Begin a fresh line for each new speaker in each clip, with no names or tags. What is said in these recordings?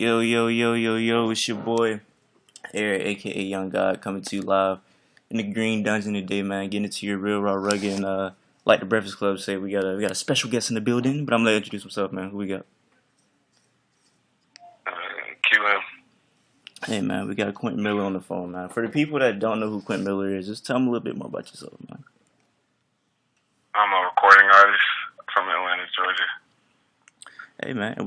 Yo, yo, yo, yo, yo, it's your boy, Eric, aka Young God, coming to you live in the Green Dungeon today, man. Getting into your real raw rugged and like the Breakfast Club say, we got a special guest in the building, but I'm gonna introduce myself, man. Who we got?
QM.
Hey, man, we got Quentin Miller on the phone, man. For the people that don't know who Quentin Miller is, just tell them a little bit more about yourself, man.
I'm a recording artist from Atlanta, Georgia.
Hey, man, and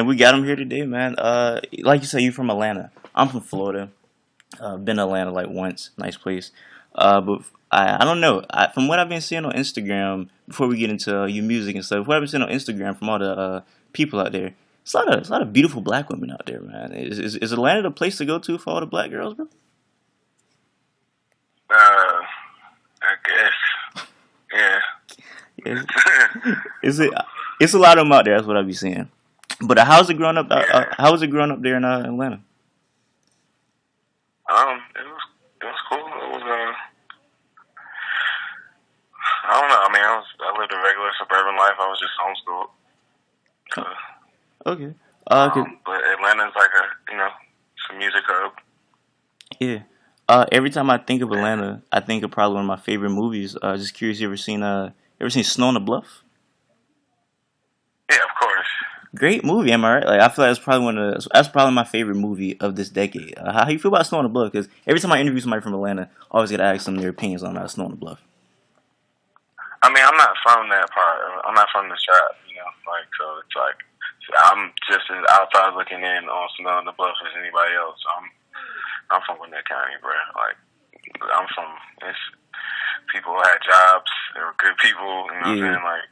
we got him here today, man. Like you say, you from Atlanta. I'm from Florida. Been to Atlanta like once, nice place. But I don't know. From what I've been seeing on Instagram, before we get into your music and stuff, what I've been seeing on Instagram from all the people out there, it's a lot of beautiful black women out there, man. Is Atlanta the place to go to for all the black girls, bro?
I guess. Yeah.
Is, is it? It's a lot of them out there. That's what I be seeing. But how's it growing up? How was it growing up there in Atlanta?
It was cool. It was I don't know. I mean, I lived a regular suburban life. I was just homeschooled. So,
Okay.
but Atlanta's like it's a music hub.
Yeah. Every time I think of Atlanta, I think of probably one of my favorite movies. Just curious, you ever seen Snow on the Bluff?
Yeah, of course.
Great movie, am I right? Like I feel like that's probably my favorite movie of this decade. How you feel about Snow on the Bluff? Because every time I interview somebody from Atlanta, I always gotta ask them their opinions on Snow on the Bluff.
I mean, I'm not from that part. I'm not from the trap, so it's like I'm just as outside looking in on Snow on the Bluff as anybody else. I'm from Gwinnett County, bro. Like I'm from people who had jobs. They were good people. You know what I'm saying? Like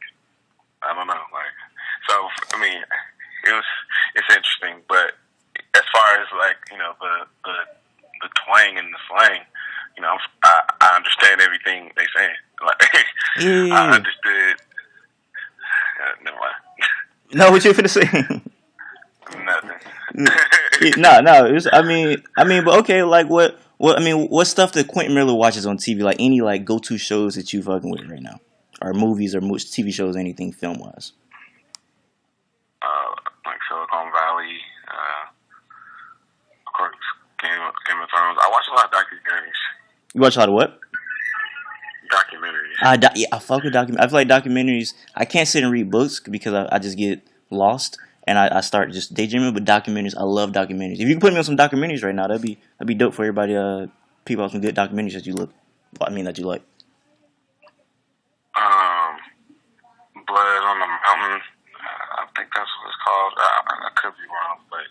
I don't know. Like so. I mean, it's interesting, but as far as like the twang and the slang, I understand everything they saying. Like I understood. Never mind.
No, what you finna say?
Nothing.
No. But okay. Like what stuff that Quentin Miller watches on TV? Like any like go to shows that you fucking with right now, or movies or TV shows, anything film wise.
Like Silicon Valley. Of course, Game of Thrones. I watch a lot of documentaries.
You watch a lot of what?
Documentaries.
Yeah, I fuck with documentaries. I feel like documentaries. I can't sit and read books because I just get lost and I start just daydreaming. But documentaries, I love documentaries. If you can put me on some documentaries right now, that'd be dope for everybody. People have some good documentaries that you look. That you like.
Blood on the Mountain. I think that's what it's called. I could be wrong, but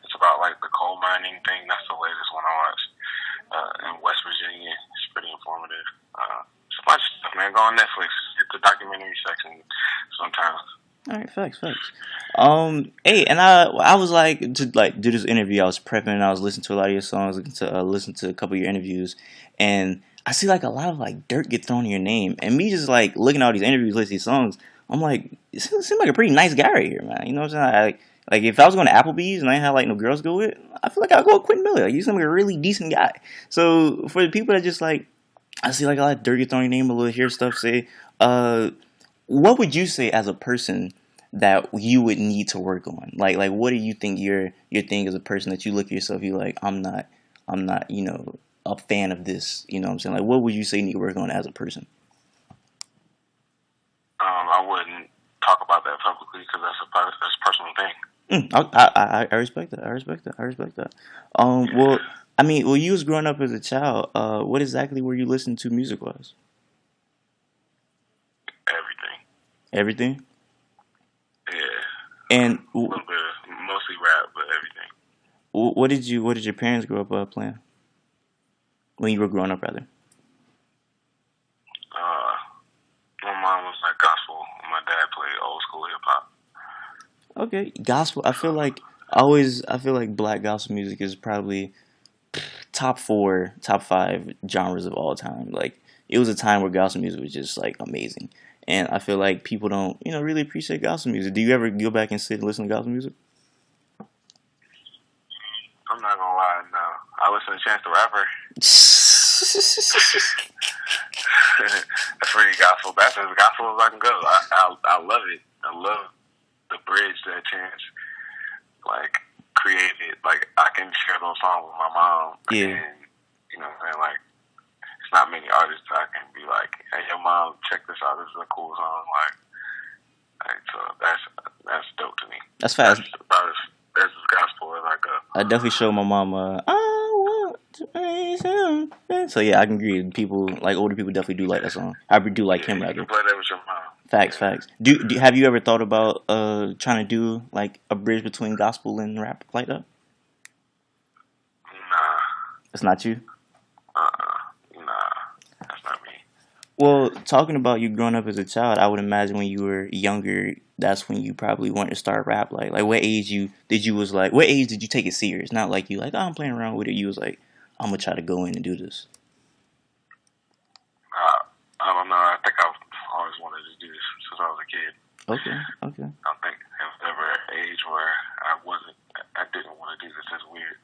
it's about like the coal mining thing. That's the latest one I watched in West Virginia. It's pretty informative. It's a bunch of stuff, man. Go on Netflix. Get the documentary section sometimes.
All right, facts. Hey, and I was like to like do this interview. I was prepping and I was listening to a lot of your songs, listen to a couple of your interviews, and I see like a lot of like dirt get thrown in your name, and me just like looking at all these interviews, listening to these songs, I'm like, it seems like a pretty nice guy right here, man. You know what I'm saying? Like if I was going to Applebee's and I had like no girls to go with, I feel like I'd go with Quentin Miller. Like, you seem like a really decent guy. So for the people that just like, I see like a lot of dirt get thrown in your name, a little hear stuff say, what would you say as a person that you would need to work on? Like what do you think your thing as a person that you look at yourself, you're like, I'm not, a fan of this. You know what I'm saying? Like, what would you say you need to work on as a person?
I wouldn't talk about that publicly because that's a personal thing.
I respect that. Well, you was growing up as a child. What exactly were you listening to music wise? Everything?
Yeah.
And
a little bit, mostly rap, but everything.
What did your parents grow up playing? When you were growing up, rather.
My mom was like gospel. My dad played old school hip hop.
Okay, gospel. I feel like black gospel music is probably top 4, top 5 genres of all time. Like it was a time where gospel music was just like amazing. And I feel like people don't, really appreciate gospel music. Do you ever go back and sit and listen to gospel music?
I'm not gonna lie, no. I listen to Chance the Rapper. That's pretty gospel. That's as gospel as I can go. I love it. I love the bridge that Chance created, like, I can share those songs with my mom.
Yeah.
And, you know what I'm saying? Like, it's not many artists I can be like, hey, yo, mom, check this out. This is a cool song. Like so that's dope to me.
That's fast.
That's gospel as I go.
I definitely show my mom. I want to raise him. So yeah, I can agree. People like older people definitely do like that song. I do like him rather.
You can play that with your mom.
Facts. Do have you ever thought about trying to do like a bridge between gospel and rap like that?
Nah.
That's not you.
Nah, that's not me.
Well, talking about you growing up as a child, I would imagine when you were younger, that's when you probably wanted to start rap. Like what age what age did you take it serious? Not like you like, oh, I'm playing around with it. You was like, I'm gonna try to go in and do this.
I don't know. I think I've always wanted to do this since I was a kid.
Okay.
I don't think there was ever an age where I didn't want to do this. It's weird.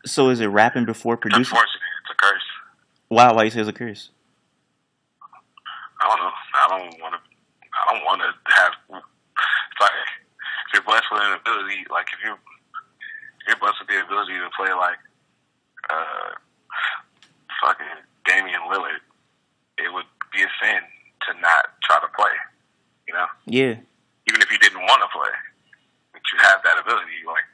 So is it rapping before producing?
Unfortunately, it's a curse.
Why you say it's a curse?
I don't know. I don't want to have. It's like if you're blessed with an ability, like if you're blessed with the ability to play like fucking Damian Lillard, it would be a sin to not try to play. You know?
Yeah.
Even if you didn't want to play, but you have that ability, like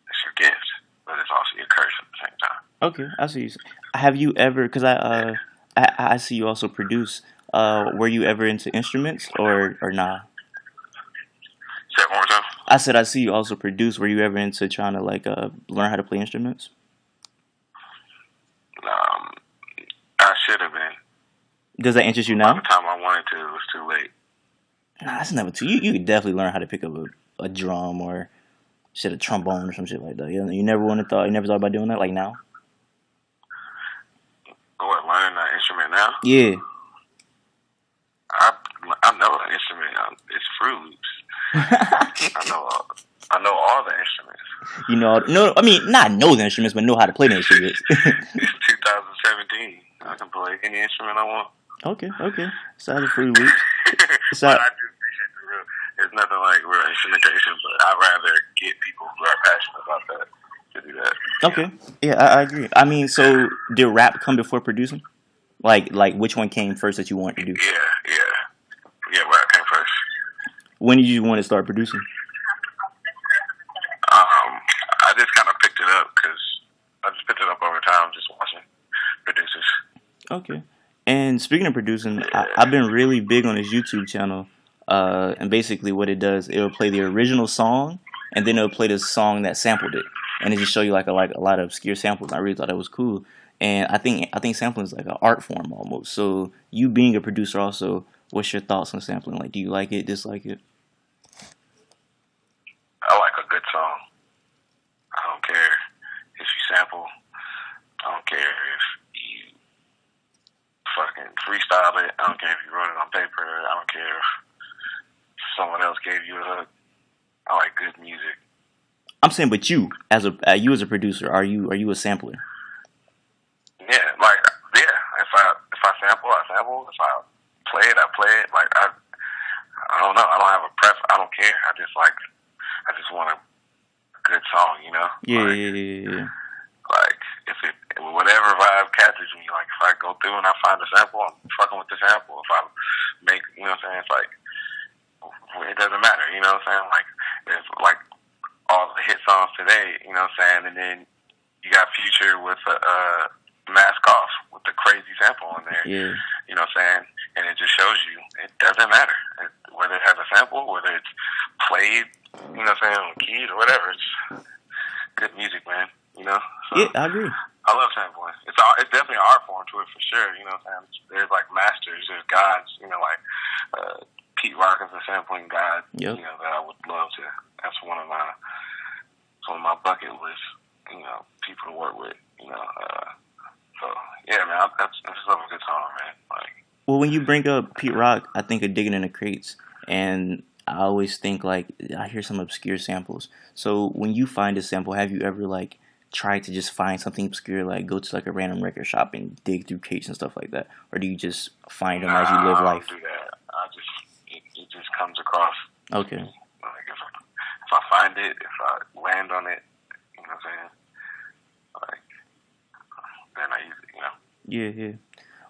it's your gift, but it's also your curse at the same time.
Okay, I see. Have you ever? Because I see you also produce. Were you ever into instruments or nah?
Say it one more time.
I said I see you also produce. Were you ever into trying to like learn how to play instruments?
I should have been.
Does that interest you now?
By the time I wanted to, it was too late.
Nah, that's never too. You could definitely learn how to pick up a drum or a trombone or some shit like that. You never thought about doing that like now?
What, learning an instrument now?
Yeah.
I know an instrument. It's Fruit Loops. I know all the instruments.
You know, no, I mean not know the instruments, but know how to play the instruments.
It's 2017. I can play any instrument I want.
Okay. Sounds like Fruit Loops.
But I do appreciate the real. It's nothing like real instrumentation, but I'd rather get people who are passionate about that to do that.
Okay. Yeah, I agree. I mean, so did rap come before producing? Like which one came first that you wanted to do?
Yeah. Rap came first.
When did you want to start producing?
I just kind of picked it up because I just picked it up over time, just watching producers.
Okay. And speaking of producing, I've been really big on his YouTube channel. And basically what it does, it'll play the original song, and then it'll play the song that sampled it, and it just show you like a lot of obscure samples. I really thought that was cool, and I think sampling is like an art form almost. So you being a producer, also, what's your thoughts on sampling? Like, do you like it, dislike it?
I like a good song. I don't care if you sample. I don't care if you fucking freestyle it. I don't care if you wrote it on paper. I don't care if someone else gave you a hook. I like good music.
I'm saying, but you as a producer, are you a sampler?
Yeah. If I sample, I sample. If I play it, I play it. Like I don't know. I don't have a preference. I don't care. I just want a good song. You know.
Yeah.
Like if whatever vibe catches me, like if I go through and I find a sample, I'm fucking with the sample. If I make, you know what I'm saying, it's like it doesn't matter, you know what I'm saying? Like it's like all the hit songs today, you know what I'm saying, and then you got Future with Mask Off with the crazy sample in there.
Yeah.
You know what I'm saying? And it just shows you it doesn't matter. Whether it has a sample, whether it's played, you know what I'm saying, on keys or whatever, it's good music, man. You know? So,
yeah, I agree.
I love sampling. It's definitely an art form to it for sure. You know what I'm saying? There's like masters, there's gods. You know, like Pete Rock is a sampling god.
Yep.
You know, that I would love to. That's one of my bucket list. You know, people to work with. You know, so yeah, man, that's just a good song, man. Like,
well, when you bring up Pete Rock, I think of Digging in the Crates, and I always think like I hear some obscure samples. So when you find a sample, have you ever like try to just find something obscure, like go to like a random record shop and dig through crates and stuff like that, or do you just find them as you live life?
I don't do that. It just comes across.
Okay.
Like if if I find it, if I land on it, you know what I'm saying? Like, then I use it, you know?
Yeah, yeah.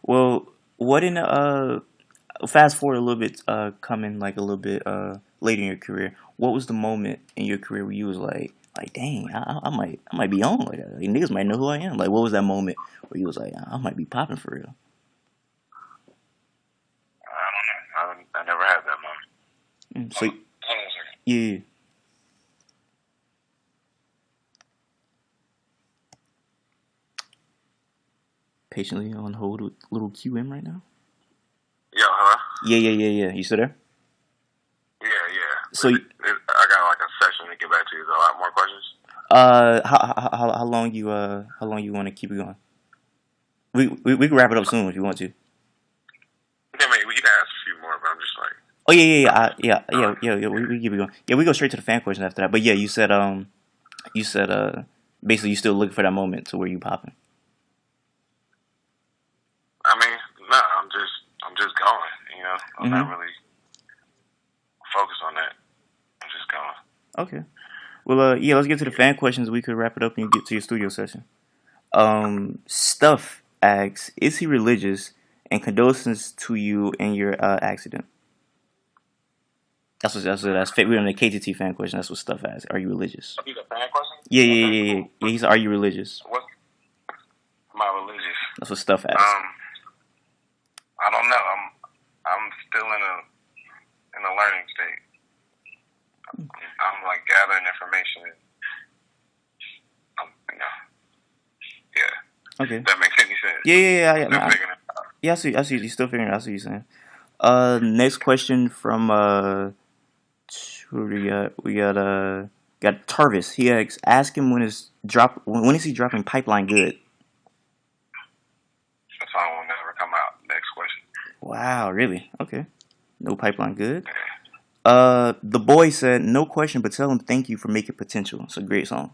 Well, what in fast forward a little bit, coming like a little bit later in your career. What was the moment in your career where you was like, dang, I might be on like, niggas might know who I am. Like, what was that moment where you was like, I might be popping for real?
I don't know. I never had that moment.
So
Hold on a second.
yeah, patiently on hold with little QM right now.
Yo, hello?
Yeah. You still there?
Yeah.
So
I got like a session to get back to. Is there a lot more questions?
how long you want to keep it going? We can wrap it up soon if you want to.
Yeah, I mean, we can ask a few more, but I'm just like,
Oh yeah. We keep it going. Yeah, we go straight to the fan question after that. But yeah, you said basically you still looking for that moment to where you popping.
I mean, no, I'm just going. You know, I'm not
Mm-hmm.
really focused on that. I'm just going.
Okay. Well, yeah, let's get to the fan questions. We could wrap it up and get to your studio session. Stuff asks, is he religious? And condolences to you in your accident. That's fit. We're on the KTT fan question. That's what Stuff asks. Are you religious?
Are these a fan question? Okay,
Yeah.
cool.
Yeah, he said, are you religious?
What? Am I religious?
That's what Stuff asks.
I don't know. I'm still in a learning state. I'm like gathering information. You know, yeah.
Okay.
That makes any sense.
Yeah.
Still figuring it out.
Yeah, I see. You still figuring it out. I see what you're saying. Next question from who do we got? Got Tarvis. He asks, ask him when is he dropping Pipeline Good?
The song will never come out. Next question.
Wow, really? Okay. No Pipeline Good. The boy said, no question, but tell him thank you for making potential. It's a great song.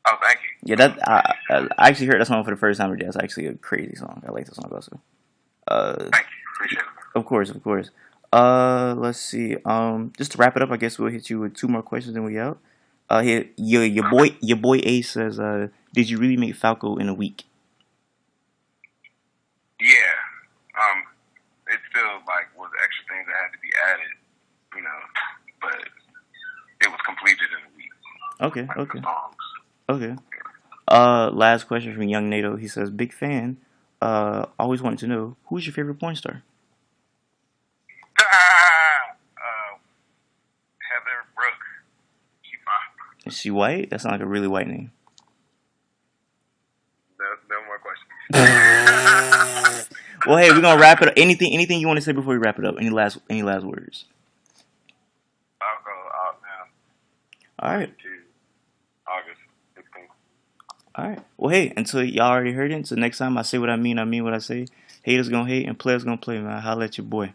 Oh, thank you.
Yeah, I actually heard that song for the first time today. It's actually a crazy song. I like that song also.
Thank you. Appreciate it.
Of course. Let's see. Just to wrap it up, I guess we'll hit you with two more questions and we out. Here, your boy A says, did you really make Falco in a week?
Yeah. It still like was extra things that had to be added, you know, but it was completed in a week.
Okay.
Like the songs.
Okay. Last question from Young NATO. He says, big fan. Always wanted to know, who's your favorite porn star?
Heather Brooke. She fine.
Is she white? That sounds like a really white name.
No more questions.
Well, hey, we're gonna wrap it up. Anything you want to say before we wrap it up? Any last words?
I'll go out now.
All right.
To August 16th.
All right. Well, hey, until y'all already heard it, until next time I say what I mean what I say. Haters gonna hate and players gonna play, man. Holla at your boy.